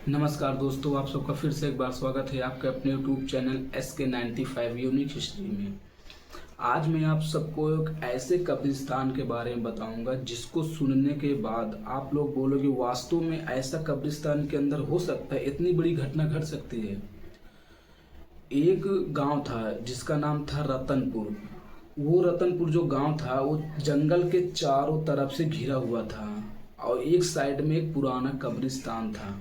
नमस्कार दोस्तों, आप सबका फिर से एक बार स्वागत है आपके अपने YouTube channel SK95 unique history में। आज मैं आप सबको एक ऐसे कब्रिस्तान के बारे में बताऊंगा जिसको सुनने के बाद आप लोग बोलोगे वास्तव में ऐसा कब्रिस्तान के अंदर हो सकता है, इतनी बड़ी घटना घट सकती है। एक गांव था जिसका नाम था रतनपुर। वो रतनपुर जो गांव था वो जंगल के चारों तरफ से घिरा हुआ था और एक साइड में एक पुराना कब्रिस्तान था।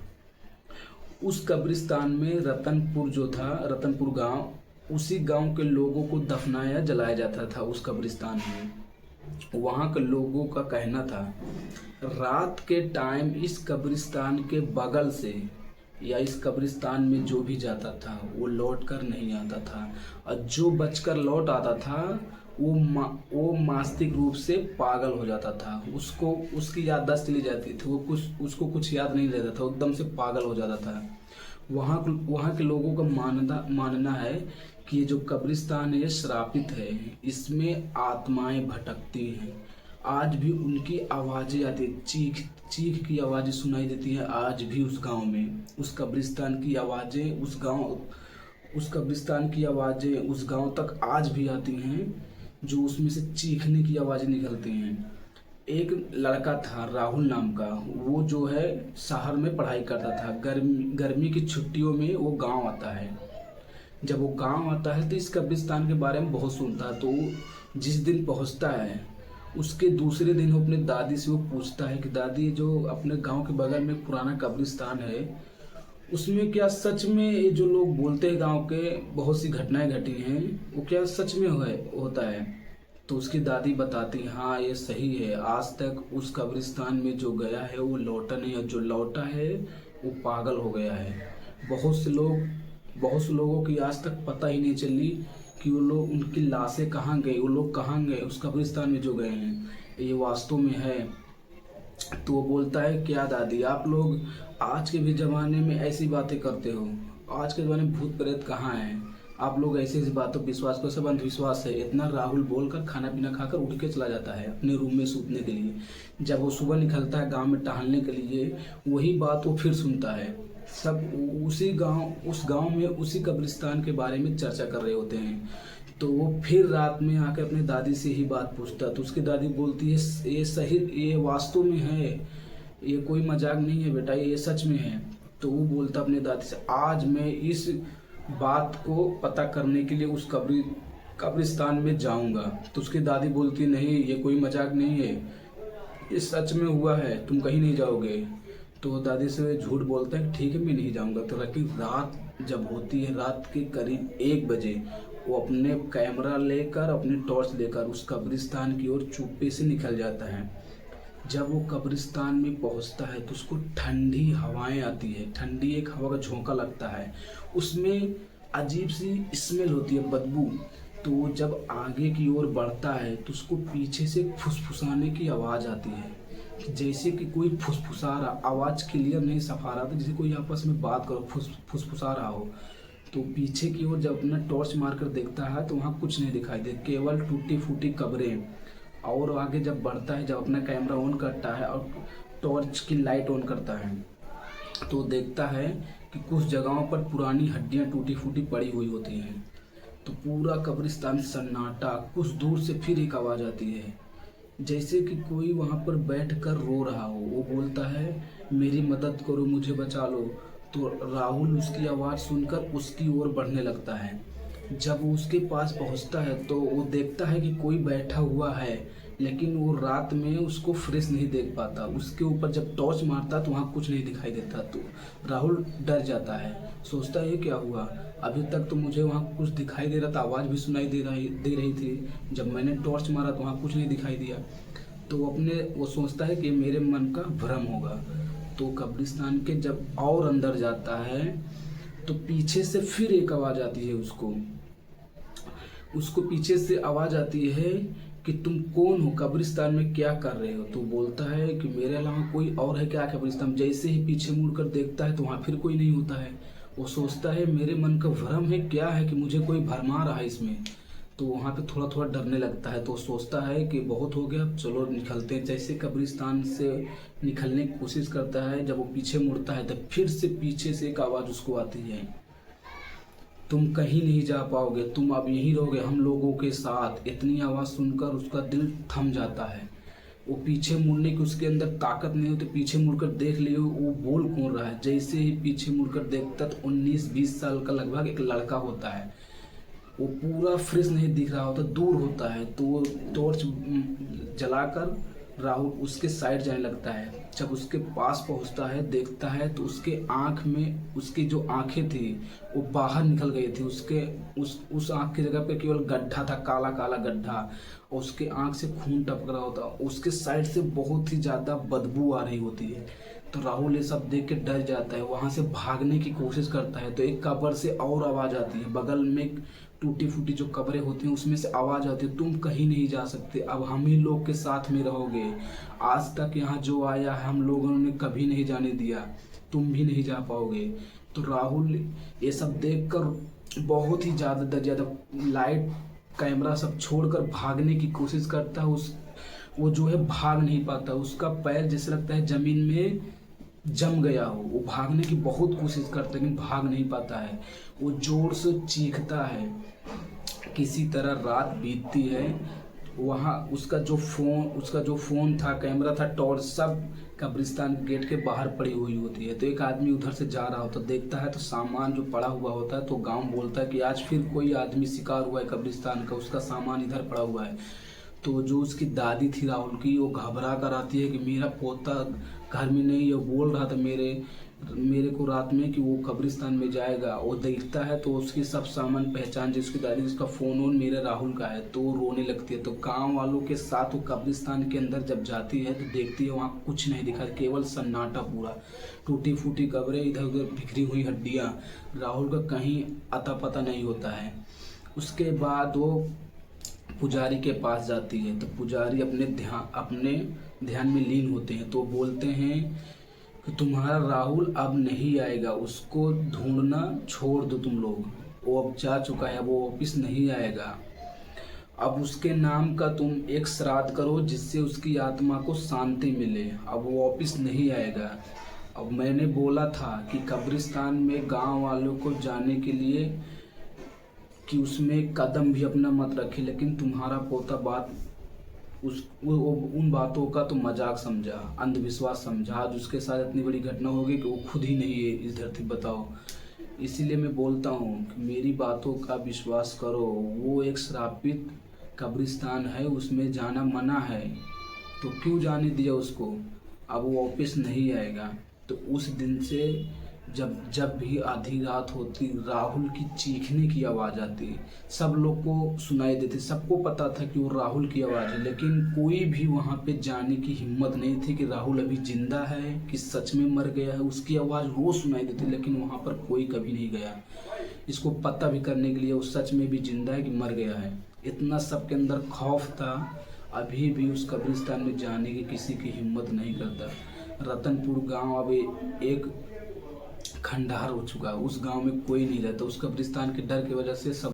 उस कब्रिस्तान में रतनपुर जो था, रतनपुर गांव, उसी गांव के लोगों को दफनाया जलाया जाता था उस कब्रिस्तान में। वहाँ के लोगों का कहना था रात के टाइम इस कब्रिस्तान के बगल से या इस कब्रिस्तान में जो भी जाता था वो लौट कर नहीं आता था, और जो बचकर लौट आता था वो मानसिक रूप से पागल हो जाता था। उसको उसकी याददाश्त चली जाती थी, उसको कुछ याद नहीं रहता था, एकदम से पागल हो जाता था। वहाँ के लोगों का मानना है कि ये जो कब्रिस्तान है ये श्रापित है, इसमें आत्माएं भटकती हैं। आज भी उनकी आवाज़ें आती है, चीख चीख की आवाज़ें सुनाई देती है। आज भी उस गांव में उस कब्रिस्तान की आवाज़ें उस कब्रिस्तान की आवाज़ें उस गांव तक आज भी आती हैं, जो उसमें से चीखने की आवाज़ें निकलती हैं। एक लड़का था राहुल नाम का, वो जो है शहर में पढ़ाई करता था। गर्मी की छुट्टियों में वो गांव आता है। जब वो गांव आता है तो इस कब्रिस्तान के बारे में बहुत सुनता है। तो जिस दिन पहुंचता है उसके दूसरे दिन वो अपने दादी से वो पूछता है कि दादी, जो अपने गांव के बगल में पुराना कब्रिस्तान है उसमें क्या सच में ये जो लोग बोलते हैं गांव के बहुत सी घटनाएं घटी हैं, वो क्या सच में होता है? तो उसकी दादी बताती हाँ ये सही है, आज तक उस कब्रिस्तान में जो गया है वो लौटा नहीं, और जो लौटा है वो पागल हो गया है। बहुत से लोगों की आज तक पता ही नहीं चली कि वो लोग, उनकी लाशें कहाँ गई, वो लोग कहाँ गए उस कब्रिस्तान में जो गए हैं, ये वास्तव में है। तो वो बोलता है क्या दादी, आप लोग आज के भी ज़माने में ऐसी बातें करते हो? आज के ज़माने में भूत प्रेत कहाँ हैं? आप लोग ऐसी ऐसी बातों पर विश्वास कर, सब अंधविश्वास है। इतना राहुल बोलकर खाना पीना खाकर उठ के चला जाता है अपने रूम में सूतने के लिए। जब वो सुबह निकलता है गांव में टहलने के लिए, वही बात वो फिर सुनता है। सब उस गांव में उसी कब्रिस्तान के बारे में चर्चा कर रहे होते हैं। तो वो फिर रात में आकर अपने दादी से ही बात पूछता, तो उसकी दादी बोलती है ये सही, ये वास्तव में है, ये कोई मजाक नहीं है बेटा, ये सच में है। तो वो बोलता अपने दादी से आज मैं इस बात को पता करने के लिए उस कब्रिस्तान में जाऊंगा। तो उसकी दादी बोलती नहीं ये कोई मजाक नहीं है, ये सच में हुआ है, तुम कहीं नहीं जाओगे। तो दादी से झूठ बोलता है ठीक है मैं नहीं जाऊंगा। तो रात जब होती है, रात के करीब 1 बजे वो अपने कैमरा लेकर, अपनी टॉर्च लेकर उस कब्रिस्तान की ओर चुप्पे से निकल जाता है। जब वो कब्रिस्तान में पहुंचता है तो उसको ठंडी हवाएं आती है, ठंडी एक हवा का झोंका लगता है, उसमें अजीब सी स्मेल होती है, बदबू। तो जब आगे की ओर बढ़ता है तो उसको पीछे से फुसफुसाने की आवाज़ आती है, जैसे कि कोई फुसफुसा रहा, आवाज़ क्लियर नहीं, सफा रहा था, जैसे कोई आपस में बात करो, फुसफुसा रहा हो। तो पीछे की ओर जब अपना टॉर्च मारकर देखता है तो वहाँ कुछ नहीं दिखाई दे, केवल टूटी फूटी कब्रें। और आगे जब बढ़ता है, जब अपना कैमरा ऑन करता है और टॉर्च की लाइट ऑन करता है, तो देखता है कि कुछ जगहों पर पुरानी हड्डियां टूटी फूटी पड़ी हुई होती हैं। तो पूरा कब्रिस्तान सन्नाटा। कुछ दूर से फिर एक आवाज़ आती है, जैसे कि कोई वहाँ पर बैठकर रो रहा हो। वो बोलता है मेरी मदद करो, मुझे बचा लो। तो राहुल उसकी आवाज़ सुनकर उसकी ओर बढ़ने लगता है। जब वो उसके पास पहुंचता है तो वो देखता है कि कोई बैठा हुआ है, लेकिन वो रात में उसको फ्रेश नहीं देख पाता। उसके ऊपर जब टॉर्च मारता तो वहाँ कुछ नहीं दिखाई देता। तो राहुल डर जाता है, सोचता है ये क्या हुआ, अभी तक तो मुझे वहाँ कुछ दिखाई दे रहा था, आवाज़ भी सुनाई दे रही थी, जब मैंने टॉर्च मारा तो वहाँ कुछ नहीं दिखाई दिया। तो वो सोचता है कि मेरे मन का भ्रम होगा। तो कब्रिस्तान के जब और अंदर जाता है तो पीछे से फिर एक आवाज़ आती है, उसको पीछे से आवाज़ आती है कि तुम कौन हो, कब्रिस्तान में क्या कर रहे हो? तो बोलता है कि मेरे अलावा कोई और है क्या कब्रिस्तान? जैसे ही पीछे मुड़कर देखता है तो वहाँ फिर कोई नहीं होता है। वो सोचता है मेरे मन का भ्रम है, क्या है कि मुझे कोई भरमा रहा है इसमें। तो वहाँ पे थोड़ा थोड़ा डरने लगता है। तो सोचता है कि बहुत हो गया, चलो निकलते हैं। जैसे कब्रिस्तान से निकलने की कोशिश करता है, जब वो पीछे मुड़ता है तो फिर से पीछे से एक आवाज़ उसको आती है, तुम कहीं नहीं जा पाओगे, तुम अब यहीं रहोगे हम लोगों के साथ। इतनी आवाज़ सुनकर उसका दिल थम जाता है। वो पीछे मुड़ने की उसके अंदर ताकत नहीं होती, पीछे मुड़कर देख लियो वो बोल कौन रहा है। जैसे ही पीछे मुड़कर देखता तो 19-20 साल का लगभग एक लड़का होता है। वो पूरा फ्रेश नहीं दिख रहा होता, दूर होता है। तो वो टॉर्च जलाकर राहुल उसके साइड जाने लगता है। जब उसके पास पहुंचता है, देखता है तो उसके आँख में, उसकी जो आंखें थी वो बाहर निकल गई थी। उसके उस आँख की जगह पे केवल गड्ढा था, काला काला गड्ढा, और उसके आँख से खून टपक रहा होता। उसके साइड से बहुत ही ज़्यादा बदबू आ रही होती है। तो राहुल ये सब देख के डर जाता है, वहाँ से भागने की कोशिश करता है। तो एक कब्र से और आवाज़ आती है, बगल में टूटी फूटी जो कब्रें होती हैं उसमें से आवाज़ आती है, तुम कहीं नहीं जा सकते, अब हम ही लोग के साथ में रहोगे। आज तक यहाँ जो आया है हम लोगों ने कभी नहीं जाने दिया, तुम भी नहीं जा पाओगे। तो राहुल ये सब देखकर बहुत ही ज़्यादा लाइट कैमरा सब छोड़कर भागने की कोशिश करता है। वो जो है भाग नहीं पाता, उसका पैर जैसे लगता है ज़मीन में जम गया हो। वो भागने की बहुत कोशिश करता है लेकिन भाग नहीं पाता है। वो जोर से चीखता है। किसी तरह रात बीतती है। वहाँ उसका जो फ़ोन था, कैमरा था, टॉर्च सब कब्रिस्तान गेट के बाहर पड़ी हुई होती है। तो एक आदमी उधर से जा रहा होता, देखता है तो सामान जो पड़ा हुआ होता है। तो गांव बोलता है कि आज फिर कोई आदमी शिकार हुआ है कब्रिस्तान का, उसका सामान इधर पड़ा हुआ है। तो जो उसकी दादी थी राहुल की, वो घबरा कर आती है कि मेरा पोता घर में नहीं है। वो बोल रहा था मेरे को रात में कि वो कब्रिस्तान में जाएगा। वो देखता है तो उसकी सब सामान पहचान, जिसकी दादी, उसका फ़ोन वोन मेरे राहुल का है। तो वो रोने लगती है। तो गांव वालों के साथ वो कब्रिस्तान के अंदर जब जाती है तो देखती है वहाँ कुछ नहीं दिखा, केवल सन्नाटा पूरा, टूटी फूटी कब्रें, इधर उधर बिखरी हुई हड्डियाँ। राहुल का कहीं अता पता नहीं होता है। उसके बाद वो पुजारी के पास जाती है। तो पुजारी अपने ध्यान में लीन होते हैं। तो बोलते हैं कि तुम्हारा राहुल अब नहीं आएगा, उसको ढूंढना छोड़ दो तुम लोग, वो अब जा चुका है, वो वापिस नहीं आएगा। अब उसके नाम का तुम एक श्राद्ध करो जिससे उसकी आत्मा को शांति मिले, अब वो वापिस नहीं आएगा। अब मैंने बोला था कि कब्रिस्तान में गांव वालों को जाने के लिए कि उसमें कदम भी अपना मत रखे, लेकिन तुम्हारा पोता उन बातों का तो मजाक समझा, अंधविश्वास समझा। आज उसके साथ इतनी बड़ी घटना हो गई कि वो खुद ही नहीं है इस धरती, बताओ। इसीलिए मैं बोलता हूँ कि मेरी बातों का विश्वास करो। वो एक श्रापित कब्रिस्तान है, उसमें जाना मना है, तो क्यों जाने दिया उसको। अब वो वापस नहीं आएगा। तो उस दिन से जब भी आधी रात होती, राहुल की चीखने की आवाज़ आती, सब लोग को सुनाई देती। सबको पता था कि वो राहुल की आवाज़ है, लेकिन कोई भी वहाँ पे जाने की हिम्मत नहीं थी कि राहुल अभी जिंदा है कि सच में मर गया है। उसकी आवाज़ रोज सुनाई देती, लेकिन वहाँ पर कोई कभी नहीं गया इसको पता भी करने के लिए वो सच में भी जिंदा है कि मर गया है। इतना सबके अंदर खौफ था, अभी भी उस कब्रिस्तान में जाने की किसी की हिम्मत नहीं करता। रतनपुर गांव अब एक खंडहर हो चुका है, उस गांव में कोई नहीं रहता। उस कब्रिस्तान के डर की वजह से सब